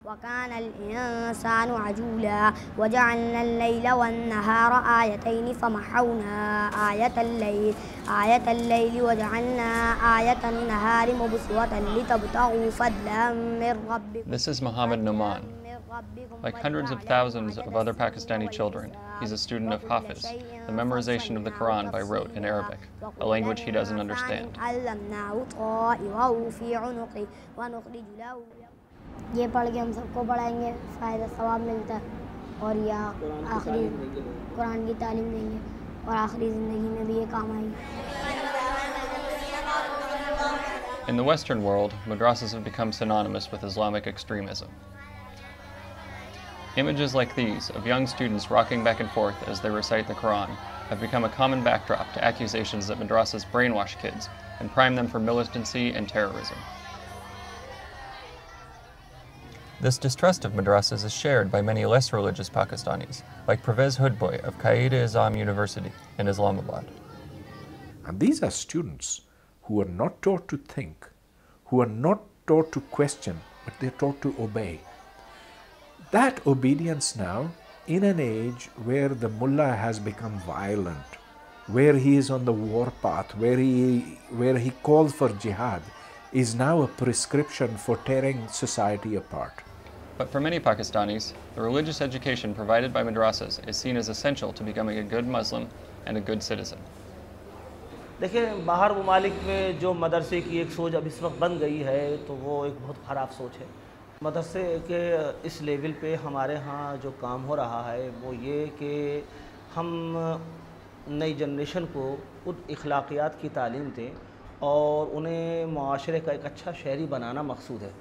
وكان الإنسان عجولا وجعلنا الليل والنهار آيتين فمحونا آية الليل وجعلنا آية النهار مبصرة لتبتغوا فضلا من ربكم. This is Muhammad Noman. Like hundreds of thousands of other Pakistani children, he's a student of Hafiz, the memorization of the Quran by rote in Arabic, a language he doesn't understand. ये पढ़ के हम सबको पढ़ाएंगे, फ़ायदा सवाब मिलता है और या आखिरी कुरान की तालीम देंगे और आखिरी ज़िंदगी में भी ये काम आएगी. In the Western world, madrasas have become synonymous with Islamic extremism. Images like these of young students rocking back and forth as they recite the Quran have become a common backdrop to accusations that madrasas brainwash kids and prime them for militancy and terrorism. This distrust of madrasas is shared by many less religious Pakistanis, like Pervez Hudboy of Qaeda-e-Azam University in Islamabad. And these are students who are not taught to think, who are not taught to question, but they're taught to obey. That obedience now, in an age where the mullah has become violent, where he is on the war path, where he calls for jihad, is now a prescription for tearing society apart. But for many Pakistanis, the religious education provided by madrasas is seen as essential to becoming a good Muslim and a good citizen. देखिए, बाहर ममालिक में जो मदरसे की एक सोच अब इस वक्त बन गई है तो वो एक बहुत ख़राब सोच है. मदरसे के इस लेवल पे हमारे यहाँ जो काम हो रहा है वो ये कि हम नई जनरेशन को उन इखलाकियात की तालीम दें और उन्हें मुआशरे का एक अच्छा शहरी बनाना मकसूद है.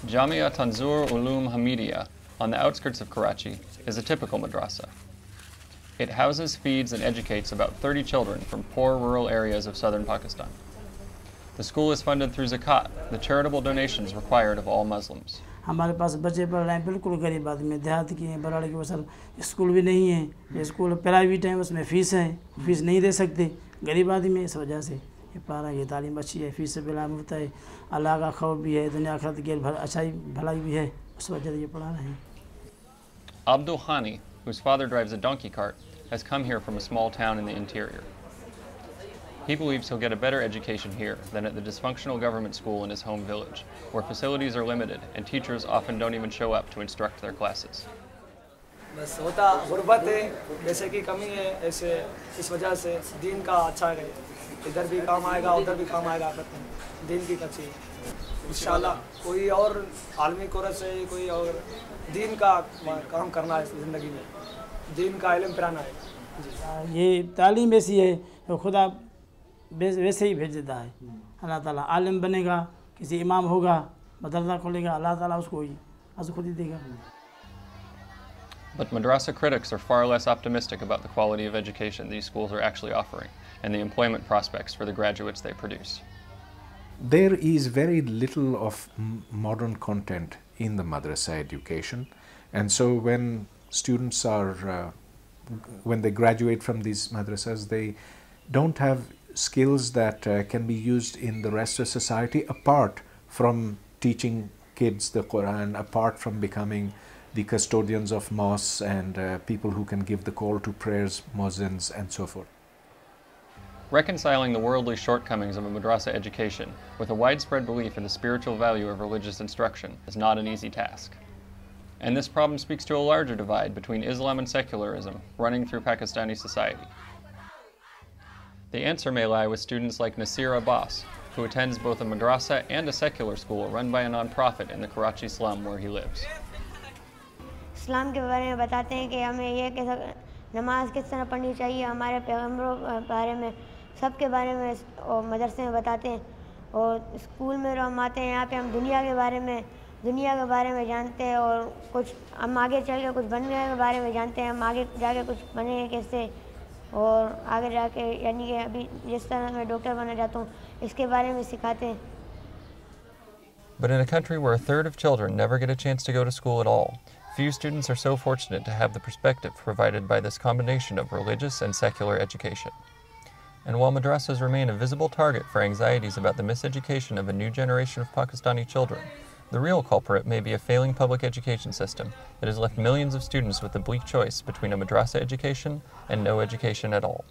Jamia Tanzur Ulum Hamidiya, on the outskirts of Karachi, is a typical madrasa. It houses, feeds, and educates about 30 children from poor rural areas of southern Pakistan. The school is funded through zakat, the charitable donations required of all Muslims. हमारे पास बच्चे पढ़ रहे हैं बिल्कुल गरीब आदमी देहात की हैं बराड़ की वसल स्कूल भी नहीं है ये स्कूल प्राइवेट है उसमें फ़ीस है फ़ीस नहीं दे सकते गरीब आदमी इस वजह से ये पढ़ा ये तालीम अच्छी है फ़ीस से बिला मुफ्त है अल्लाह का खौफ भी है दुनिया आखिरत की अच्छाई भलाई भी है उस वजह से ये पढ़ा रहे हैं. Abdul Khani, whose father drives a donkey cart, has come here from a small town in the interior. He believes he'll get a better education here than at the dysfunctional government school in his home village, where facilities are limited and teachers often don't even show up to instruct their classes. बस होता गुर्बत है जैसे कि कमी है ऐसे इस वजह से दीन का अच्छा है इधर भी काम आएगा उधर भी काम आएगा दीन की अच्छी इंशाल्लाह कोई और आलमी कोरस से कोई और दीन का काम करना है ज़िंदगी में दीन का इल्म पिराना है. ये तालीम ऐसी है तो खुदा वैसे ही भेज देता है. अल्लाह ताला आलिम बनेगा किसी इमाम होगा मदरसा खोलेगा अल्लाह ताला उसको ही खुद ही देगा. But madrasa critics are far less optimistic about the quality of education these schools are actually offering and the employment prospects for the graduates they produce. There is very little of modern content in the madrasa education, and so when students are when they graduate from these madrasas, they don't have skills that can be used in the rest of society apart from teaching kids the Quran, apart from becoming the custodians of mosques and people who can give the call to prayers, muezzins and so forth. Reconciling the worldly shortcomings of a madrasa education with a widespread belief in the spiritual value of religious instruction is not an easy task. And this problem speaks to a larger divide between Islam and secularism running through Pakistani society. The answer may lie with students like Nasir Abbas, who attends both a madrasa and a secular school run by a non-profit in the Karachi slum where he lives. इस्लाम के बारे में बताते हैं कि हमें ये कैसा नमाज किस तरह पढ़नी चाहिए हमारे पैगम्बरों के बारे में सबके बारे में और मदरसे में बताते हैं और स्कूल में हम आते हैं यहाँ पे हम दुनिया के बारे में जानते हैं और कुछ हम आगे चल के कुछ बनने के बारे में जानते हैं हम आगे जाके कुछ बनेंगे कैसे और आगे जाके यानी कि अभी जिस तरह मैं डॉक्टर बनना चाहता हूँ इसके बारे में सिखाते हैं. But in a country where a third of children never get a chance to go to school at all, few students are so fortunate to have the perspective provided by this combination of religious and secular education. And while madrasas remain a visible target for anxieties about the miseducation of a new generation of Pakistani children, the real culprit may be a failing public education system that has left millions of students with the bleak choice between a madrasa education and no education at all.